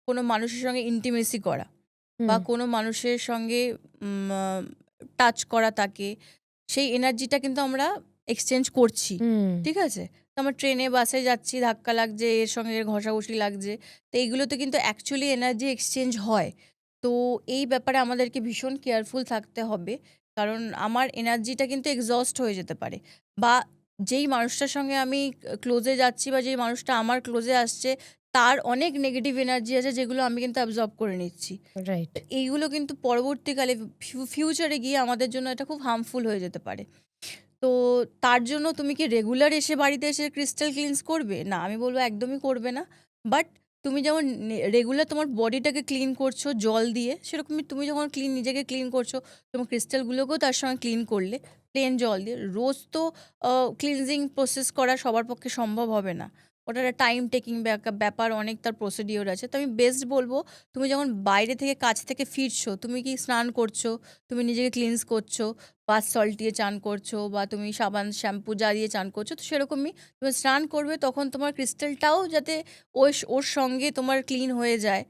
কোনো মানুষের সঙ্গে ইন্টিমেসি করা বা হুম, কোনো মানুষের সঙ্গে টাচ করা তাকে, সেই এনার্জিটা কিন্তু আমরা এক্সচেঞ্জ করছি। হুম, ঠিক আছে? তো আমরা ট্রেনে বাসে যাচ্ছি, ধাক্কা লাগছে, এর সঙ্গে এর ঘষাঘষি লাগছে। তো এইগুলোতে কিন্তু অ্যাকচুয়ালি এনার্জি এক্সচেঞ্জ হয়। তো এই ব্যাপারে আমাদেরকে ভীষণ কেয়ারফুল থাকতে হবে। কারণ আমার এনার্জিটা কিন্তু এক্সহস্ট হয়ে যেতে পারে। বা যেই মানুষটার সঙ্গে আমি ক্লোজে যাচ্ছি বা যেই মানুষটা আমার ক্লোজে আসছে, তার অনেক নেগেটিভ এনার্জি আছে যেগুলো আমি কিন্তু অ্যাবজর্ব করে নিচ্ছি। রাইট। তো এইগুলো কিন্তু পরবর্তীকালে ফিউচারে গিয়ে আমাদের জন্য এটা খুব হার্মফুল হয়ে যেতে পারে। তো তার জন্য তুমি কি রেগুলার এসে বাড়িতে এসে ক্রিস্টাল ক্লিনস করবে? না, আমি বলব একদমই করবে না। বাট তুমি যেমন রেগুলার তোমার বডিটাকে ক্লিন করছো জল দিয়ে, সেরকমই তুমি যখন নিজেকে ক্লিন করছো, তোমার ক্রিস্টালগুলোকেও তার সঙ্গে ক্লিন করলে প্লেন জল দিয়ে। রোজ তো ক্লিনজিং প্রসেস করা সবার পক্ষে সম্ভব হবে না। ওটা একটা টাইম টেকিং ব্যাপার, অনেক তার প্রসিডিওর আছে। তো আমি বেস্ট বলব, তুমি যখন বাইরে থেকে কাজ থেকে ফিরছো, তুমি কি স্নান করছো, তুমি নিজেকে ক্লিনস করছো, বাথ সল্ট দিয়ে চান করছো বা তুমি সাবান শ্যাম্পু যা দিয়ে চান করছো, তো সেরকমই তুমি স্নান করবে, তখন তোমার ক্রিস্টালটাও যাতে ওর সঙ্গে তোমার ক্লিন হয়ে যায়।